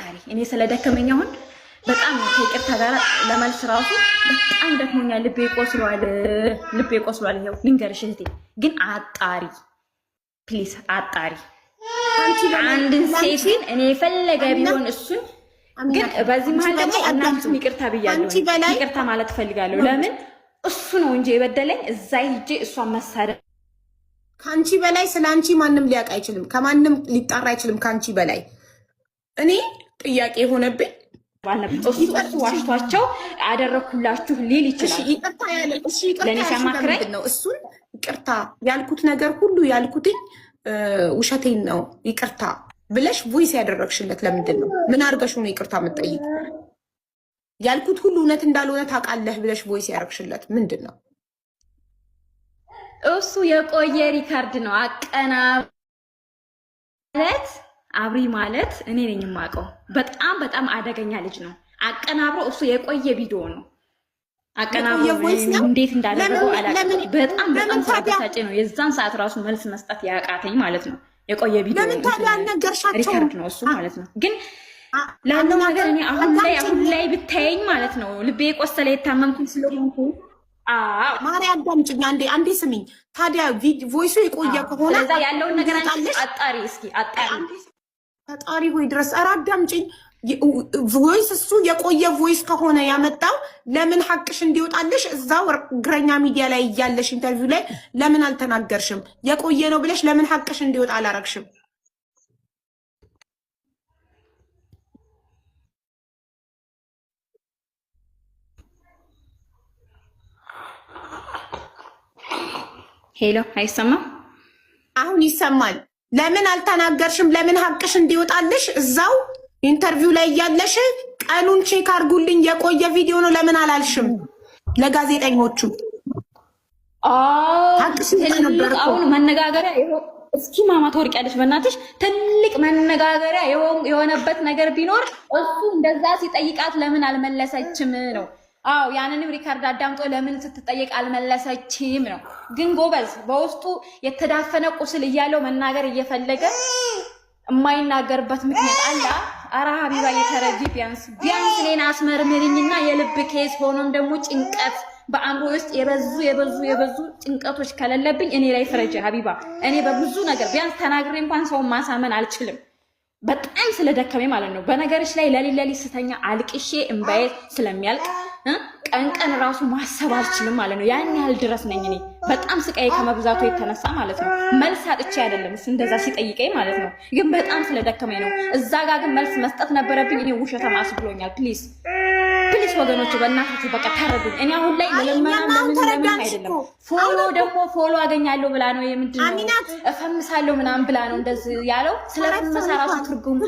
አጣሪ እኔ ስለደከመኝ አሁን በጣም ከይቅርታ ጋር ለመልስ ራሱ በጣም ደክሞኛል። ልቤ ቆስሏል። ይኸው ልንገርሽ እህቴ፣ ግን አጣሪ ፕሊዝ አጣሪ። አንድን ሴትን እኔ የፈለገ ቢሆን እሱን ግን በዚህ መሀል ደግሞ እናንተም ይቅርታ ብያለሁ። ይቅርታ ማለት ፈልጋለሁ። ለምን እሱ ነው እንጂ የበደለኝ እዛ ሂጄ እሷን መሳደብ። ከአንቺ በላይ ስለ አንቺ ማንም ሊያውቅ አይችልም። ከማንም ሊጣራ አይችልም ከአንቺ በላይ። እኔ ጥያቄ የሆነብኝ እሱ ዋሽቷቸው አደረኩላችሁ ሊል ይችላል። ለእኔ ሲያማክረኝ ነው እሱን ይቅርታ ያልኩት ነገር ሁሉ ያልኩትኝ ውሸቴን ነው ይቅርታ ብለሽ ቮይስ ያደረግሽለት ለምንድን ነው? ምን አድርገሽ ነው ይቅርታ የምትጠይቅ? ያልኩት ሁሉ እውነት እንዳልሆነ ታውቃለህ ብለሽ ቮይስ ያደረግሽለት ምንድን ነው? እሱ የቆየ ሪካርድ ነው። ማለት አብሪ ማለት እኔ ነኝ የማውቀው። በጣም በጣም አደገኛ ልጅ ነው። አቀናብሮ እሱ የቆየ ቪዲዮ ነው አቀናብሮ እንዴት እንዳደረገው አላውቅም። በጣም በጣም ተበሳጨ ነው። የዛን ሰዓት ራሱ መልስ መስጠት ያቃተኝ ማለት ነው። የቆየ ቪዲዮ ሪካርድ ነው እሱ ማለት ነው። ግን ላለው ነገር እኔ አሁን ላይ ብታየኝ ማለት ነው ልቤ ቆሰለ የታመምኩኝ ስለሆንኩ ማርያም አዳምጪኝ አንዴ ስሚኝ። ታዲያ ቮይሱ የቆየ ከሆነ ለዛ ያለውን ነገር አጣሪ እስኪ ፈጣሪ ሆይ ድረስ ኧረ አዳምጪኝ። ቮይስ እሱ የቆየ ቮይስ ከሆነ ያመጣው ለምን ሐቅሽ እንዲወጣልሽ እዛው እግረኛ ሚዲያ ላይ እያለሽ ኢንተርቪው ላይ ለምን አልተናገርሽም? የቆየ ነው ብለሽ ለምን ሐቅሽ እንዲወጣ አላረግሽም? ሄሎ፣ አይሰማም? አሁን ይሰማል። ለምን አልተናገርሽም? ለምን ሐቅሽ እንዲወጣልሽ እዛው ኢንተርቪው ላይ እያለሽ ቀኑን ቼክ አድርጉልኝ የቆየ ቪዲዮ ነው ለምን አላልሽም? ለጋዜጠኞቹ አሁን መነጋገሪያ እስኪ ማማ ትወርቂያለሽ በእናትሽ። ትልቅ መነጋገሪያ የሆነበት ነገር ቢኖር እሱ እንደዛ ሲጠይቃት ለምን አልመለሰችም ነው። አዎ ያንንም ሪካርድ አዳምጦ ለምን ስትጠየቅ አልመለሰችም ነው። ግን ጎበዝ በውስጡ የተዳፈነ ቁስል እያለው መናገር እየፈለገ የማይናገርበት ምክንያት አለ። አራ ሀቢባ የተረጂ ቢያንስ እኔን አስመርምርኝና የልብ ኬስ ሆኖም ደግሞ ጭንቀት በአእምሮ ውስጥ የበዙ ጭንቀቶች ከሌለብኝ እኔ ላይ ፍረጂ ሀቢባ። እኔ በብዙ ነገር ቢያንስ ተናግሬ እንኳን ሰውን ማሳመን አልችልም። በጣም ስለደከመኝ ማለት ነው። በነገርሽ ላይ ለሊት ስተኛ አልቅሼ እምባዬ ስለሚያልቅ ቀን ራሱ ማሰብ አልችልም ማለት ነው። ያን ያህል ድረስ ነኝ እኔ በጣም ስቃይ ከመብዛቱ የተነሳ ማለት ነው። መልስ አጥቼ አይደለም እሱ እንደዛ ሲጠይቀኝ ማለት ነው። ግን በጣም ስለደከመኝ ነው። እዛ ጋር ግን መልስ መስጠት ነበረብኝ። እኔ ውሸታም አስብሎኛል። ፕሊዝ ወገኖች በእናታችሁ በቃ ተረዱኝ። እኔ አሁን ላይ ለምን አይደለም ፎሎ አገኛለሁ ብላ ነው የምንድነው እፈምሳለሁ ምናምን ብላ ነው እንደዚህ ያለው። ስለፈመሳ ራሱ ትርጉሙ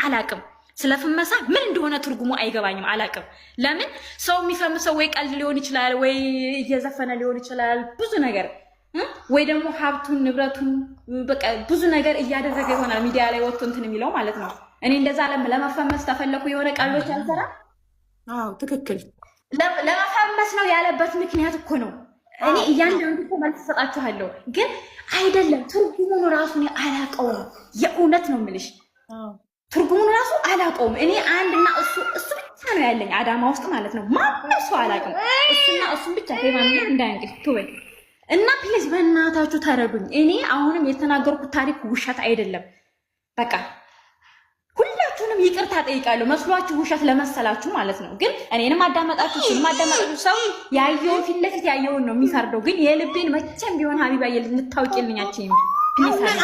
አላውቅም። ስለፈመሳ ምን እንደሆነ ትርጉሙ አይገባኝም፣ አላውቅም። ለምን ሰው የሚፈምሰው ወይ ቀልድ ሊሆን ይችላል፣ ወይ እየዘፈነ ሊሆን ይችላል፣ ብዙ ነገር ወይ ደግሞ ሀብቱን ንብረቱን በቃ ብዙ ነገር እያደረገ ይሆናል ሚዲያ ላይ ወጥቶ እንትን የሚለው ማለት ነው። እኔ እንደዛ ለመፈመስ ተፈለኩ የሆነ ቀልዶች አልሰራ። አዎ ትክክል። ለመፈመስ ነው ያለበት ምክንያት እኮ ነው። እኔ እያንዳንዱ እኮ መልስ እሰጣችኋለሁ፣ ግን አይደለም ትርጉሙን ራሱ እኔ አላውቀውም። የእውነት ነው የምልሽ ትርጉሙን ራሱ አላውቀውም። እኔ አንድና እሱ ብቻ ነው ያለኝ አዳማ ውስጥ ማለት ነው። ማንም ሰው አላውቅም። እሱና እሱን ብቻ ከማን እንዳንግል ትወይ እና ፕሊዝ በእናታችሁ ተረዱኝ። እኔ አሁንም የተናገርኩት ታሪክ ውሸት አይደለም። በቃ ሁላችሁንም ይቅርታ ጠይቃለሁ። መስሏችሁ ውሸት ለመሰላችሁ ማለት ነው። ግን እኔንም አዳመጣችሁ ሰው ያየውን ፊት ለፊት ያየውን ነው የሚፈርደው። ግን የልቤን መቼም ቢሆን ሀቢባ ልታውቂልኛችሁ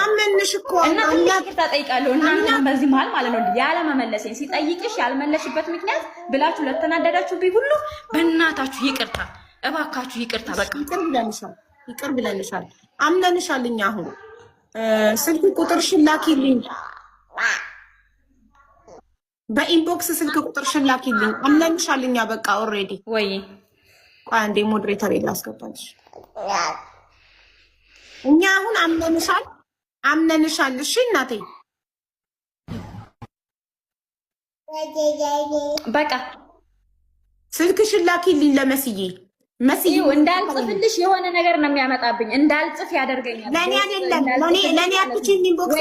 አመንሽ እኮ እና ይቅርታ ጠይቃለሁ። እና በዚህ መሀል ማለት ነው ያለ መመለሴን ሲጠይቅሽ ያልመለሽበት ምክንያት ብላችሁ ለተናደዳችሁብኝ ሁሉ በእናታችሁ ይቅርታ፣ እባካችሁ ይቅርታ። በቃ ይቅር ብለንሻል፣ አምነንሻል። እኛ አሁን ስልክ ቁጥርሽን ላኪልኝ፣ በኢንቦክስ ስልክ ቁጥርሽን ላኪልኝ። አምነንሻል እኛ በቃ ኦልሬዲ። ወይ ቆይ አንዴ ሞዴሬተር ላስገባልሽ። እኛ አሁን አምነንሻል። እሺ እናቴ በቃ ስልክሽን ላኪልኝ ለመስዬ። መስዬ እንዳልጽፍልሽ የሆነ ነገር ነው የሚያመጣብኝ፣ እንዳልጽፍ ያደርገኛል። ለኔ አይደለም ለኔ አትችልኝ። ኢንቦክስ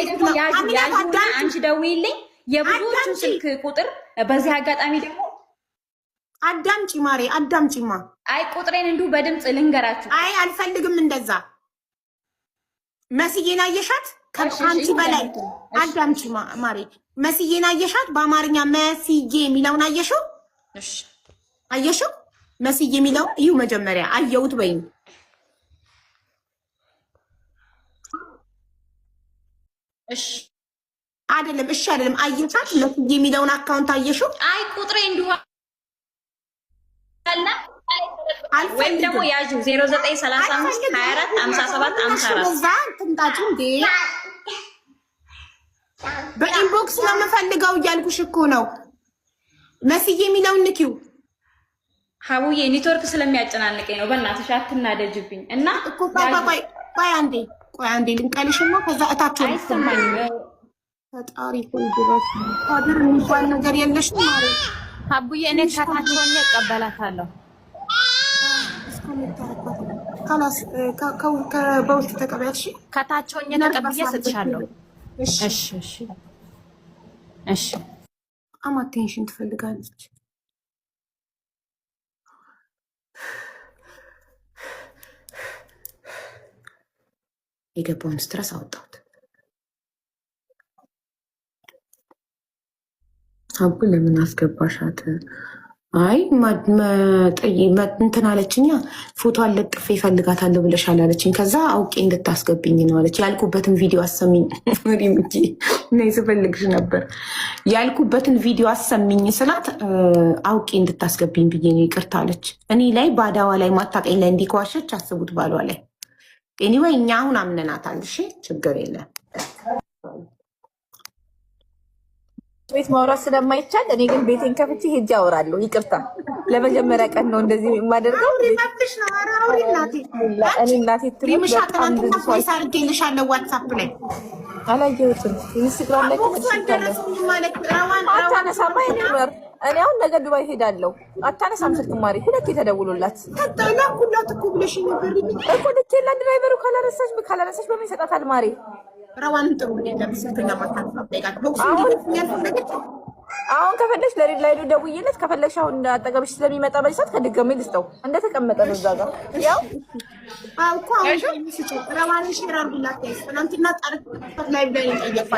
አንቺ ደውይልኝ የብዙዎቹን ስልክ ቁጥር በዚህ አጋጣሚ ደግሞ አዳምጪ ማሬ አዳምጪማ። አይ ቁጥሬን እንዲሁ በድምፅ ልንገራችሁ። አይ አልፈልግም እንደዛ። መስዬን አየሻት? ከአንቺ በላይ አዳምጪ ማሬ። መስዬን አየሻት? በአማርኛ መስዬ የሚለውን አየሽው? እሺ አየሽው? መስዬ የሚለውን እዩ መጀመሪያ አየሁት በይኝ። እሺ አይደለም እሺ አይደለም። አየሻት? መስዬ የሚለውን አካውንት አየሽው? አይ ቁጥሬ እንዲሁ ወይም ደግሞ ያዡ 0935 24 57 54 በዛ ትምጣጭ እንዴ። በኢንቦክስ ነው የምፈልገው እያልኩሽ እኮ ነው። መስዬ የሚለውን ንኪው። ሀቡዬ ኔትወርክ ስለሚያጨናንቀኝ ነው። በእናትሽ አትናደጅብኝ። እና እኮ ቆይ አንዴ ልንቀልሽና ከዛ እታች አይሰማኝም። ፈጣሪ ሆይ ድረስ ታድር የሚባል ነገር የለሽ ማለት ሀቡዬ። እኔ ከታች ሆኜ እቀበላታለሁ። ካላስ በውስጥ ተቀበያት። እሺ ከታች ሆኜ ተቀብዬ እሰጥሻለሁ። እሺ እሺ እሺ። በጣም አቴንሽን ትፈልጋለች። የገባውን ስትረስ አወጣሁት። አቡ ለምን አስገባሻት? አይ እንትን አለችኛ። ፎቶ አለጥፌ እፈልጋታለሁ ብለሻል አለችኝ። ከዛ አውቄ እንድታስገብኝ ነው አለች። ያልኩበትን ቪዲዮ አሰሚኝ ሪምጂ ስፈልግሽ ነበር። ያልኩበትን ቪዲዮ አሰሚኝ ስላት አውቄ እንድታስገብኝ ብዬ ነው ይቅርታ አለች። እኔ ላይ ባዳዋ ላይ ማታቀኝ ላይ እንዲከዋሸች አስቡት ባሏ ላይ። ኤኒዌይ እኛ አሁን አምነናታል። እሺ ችግር የለም። ቤት ማውራት ስለማይቻል እኔ ግን ቤቴን ከፍቼ ሄጄ አወራለሁ። ይቅርታ ለመጀመሪያ ቀን ነው እንደዚህ የማደርገው። እኔ እናቴ ትሪምሽ አድርጌልሻለሁ ዋትሳፕ ላይ አላየሁትም። ኢንስታግራም ላይ አታነሳማ። እኔ አሁን ነገ ዱባይ ሄዳለሁ። አታነሳም ስልክ ማሪ። ሁለቴ ተደውሎላት ሁላት እኮ ብለሽ ነበር እኮ ልኬላ ድራይቨሩ ካላነሳሽ በምን ይሰጣታል ማሪ? ረዋን ጥሩ ለምስልከኛ ማታነሳ አሁን ከፈለሽ ለሪድ ላይ ደውዬለት ከፈለሽ አሁን አጠገብሽ ስለሚመጣ በሰዓት ከድጋሜ ልስጠው። እንደተቀመጠ ነው እዛ ጋር ያው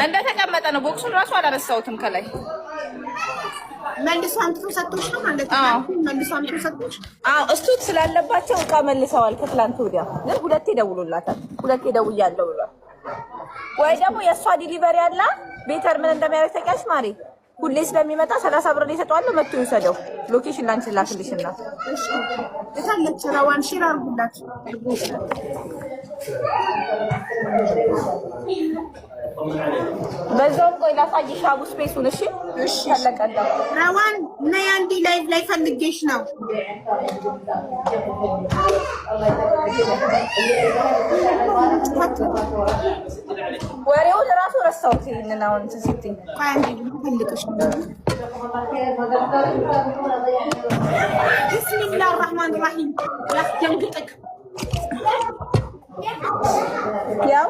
እንደተቀመጠ ነው። ቦክሱን ራሱ አላነሳሁትም ከላይ መልሶ አምጥቶ ሰጥቶሽ ነው ማለት ነው። መልሶ አምጥቶ ሰጥቶሽ እስቱት ስላለባቸው እቃ መልሰዋል። ከትላንት ወዲያ ግን ሁለቴ ደውሎላታል። ሁለቴ ደውያለሁ ብሏል። ወይ ደግሞ የእሷ ዲሊቨሪ አላ ቤተር ምን እንደሚያደርግ ታውቂያለሽ ማሪ? ሁሌ ስለሚመጣ 30 ብር እሰጠዋለሁ። መጥቶ ይወሰደው። ሎኬሽን ላንቺ ላክልሽና እታለች ረዋን ሼር አድርጉላት። በዛውም ቆይ ላሳይሽ አቡ ስፔሱን። እሺ እሺ ተለቀቀ። ረዋን ነይ አንዴ ላይቭ ላይ ፈልጌሽ ነው። ወሬውን እራሱ ረሳሁት። ይሄንን አሁን ስትይ ቆይ አንዴ ፈልጌሽ ነው። ቢስሚላህ ራህማን ራሂም ያስደንግጥክ። ያው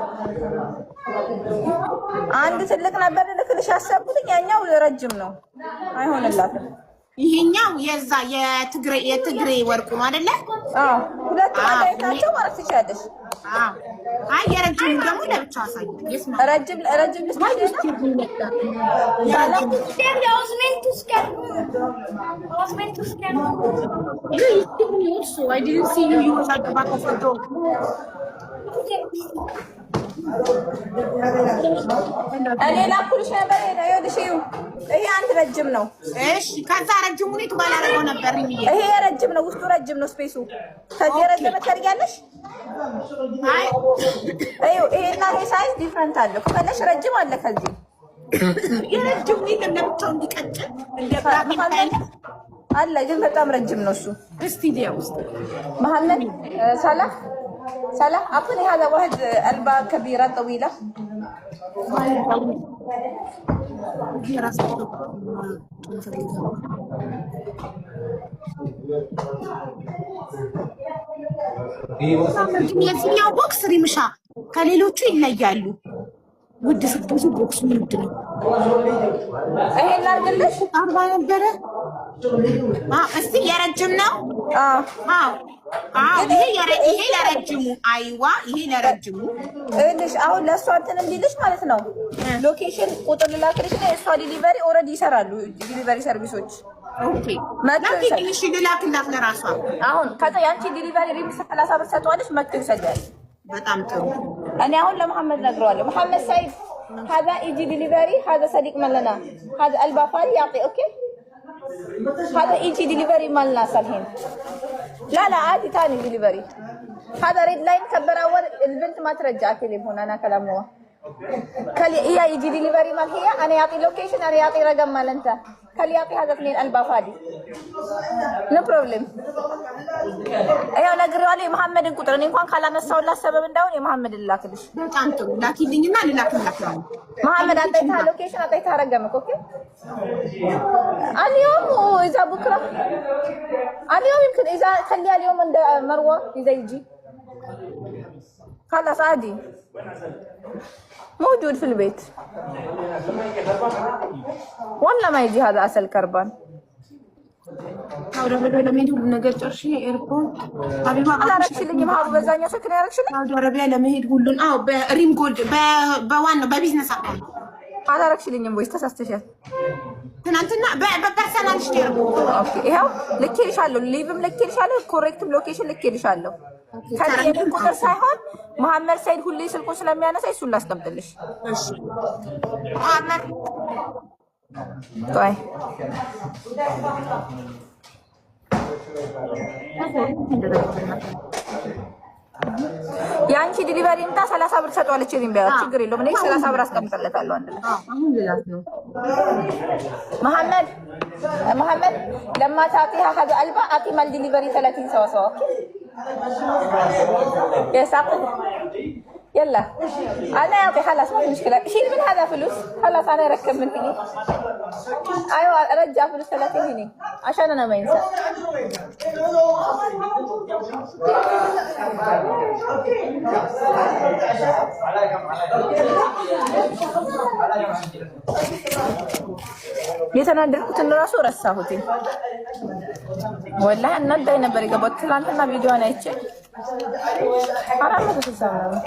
አንድ ትልቅ ነበር ልክልሽ ያሰብኩት፣ ያኛው ረጅም ነው አይሆንላትም። ይሄኛው የዛ የትግሬ ወርቁ ነው አይደለ? አዎ ሁለቱም አዳይታቸው ማለት ትችያለሽ። አይ የረጅም ደግሞ ለብቻ አሳይ። ረጅም ልስማሽ እኔ ላኩልሽ ነበር። ይኸውልሽ ይሄ አንድ ረጅም ነው። እሺ ከዛ ረጅሙ ነው ባላረገው ነበር። ይሄ ረጅም ነው፣ ውስጡ ረጅም ነው ስፔሱ። ከዚህ ረጅም ታደርጊያለሽ። አይ ይሄና ይሄ ሳይዝ ዲፍረንት አለ። ከፈለሽ ረጅም አለ ከዚህ የረጅም ነው ለብቻው እንዲቀጭን እንደባክ አለ፣ ግን በጣም ረጅም ነው እሱ። እስቲ ዲያውስ መሐመድ ሰላህ أعطني هذا واحد علبة كبيرة طويلة. የዚህኛው ቦክስ ሪምሻ ከሌሎቹ ይለያሉ። ውድ ስትገዙ ቦክሱ ውድ ነው። ይሄን ላድርግልሽ 40 ነበረ። እስቲ የረጅም ነው። ይሄ ለረጅሙ አይዋ፣ ይሄ ለረጅሙ እልሽ አሁን ለእሷ እንትን እንዲልሽ ማለት ነው። ሎኬሽን ቁጥር ልላክልሽ እና የእሷ ዲሊቨሪ ኦልሬዲ ይሰራሉ ዲሊቨሪ ሰርቪሶች። ኦኬ ላኪልሽ፣ ልላክላት ለራሷ። አሁን ከዛ ያንቺ ዲሊቨሪ ሪም 30 ብር ሰጥዋለሽ፣ መጥቶ ይሰዳል። በጣም ጥሩ። እኔ አሁን ለመሐመድ ነግረዋለሁ። መሐመድ ሰይድ هذا يجي ديليفري، هذا صديق مالنا، هذا البافاري يعطي اوكي، هذا يجي ديليفري مالنا الحين. لا عادي ثاني ديليفري. هذا ريد لاين كبر اول، البنت ما ترجع تليفون، انا كلام هو هي يجي ديليفري مال هي، انا يعطي لوكيشن، انا يعطي رقم مال انت، خلي يعطي هذا اثنين البافاري نو بروبلم. ايوه نقرالي محمد ቁጥር እኔ እንኳን ካላነሳውላት ሰበብ እንዳውን የመሐመድ ላክልሽ። በጣም ጥሩ ላኪልኝና ልላክላት ነው። محمد اعطيتها لوكيشن، اعطيتها رقمك اوكي. اليوم واذا بكره، اليوم يمكن اذا خليها اليوم عند مروه اذا يجي خلاص عادي موجود في البيت. والله ما يجي هذا اصل كربان. ሳውዲ አረቢያ ለመሄድ ሁሉ ነገር ጨርሼ ኤርፖርት ሀቢባ አላረግሽልኝም። ሀቡ በዛኛው ስልክ ነው ያረግሽልኝ። ሳውዲ አረቢያ ለመሄድ ሁሉን በሪም ጎልድ በዋናው በቢዝነስ አካውንት አላረግሽልኝም ወይስ ተሳስተሻል? ትናንትና በፐርሰናል ሼር ኦኬ፣ ይሄው ልኬልሻለሁ። ሊቭም ልኬልሻለሁ፣ ኮሬክትም ሎኬሽን ልኬልሻለሁ። ከዚህ ቁጥር ሳይሆን መሐመድ ሰይድ ሁሌ ስልኩን ስለሚያነሳ እሱን ላስቀምጥልሽ። እሺ መሐመድ ቆይ የአንቺ ዲሊቨሪ እንታ 30 ብር ሰጧለች። እኔም ቢያው ችግር የለውም። እኔ 30 ብር አስቀምጥለታለሁ። አንድ ላይ አሁን ልላት ነው። መሐመድ ለማ ታቂያ هذا البا اعطي مال ديليفري 30 سوا سوا يا ساقط يلا انا اعطي خلاص ما في مشكله. شيل من هذا فلوس خلاص انا اركب من هنا. ايوه ارجع فلوس 30 هنا عشان انا ما ينسى. የተናደድኩትን እራሱ ረሳሁት። ወላሂ እናዳኝ ነበር የገባሁት ትናንትና ቪዲዮዋን አይቼ 460 ነው።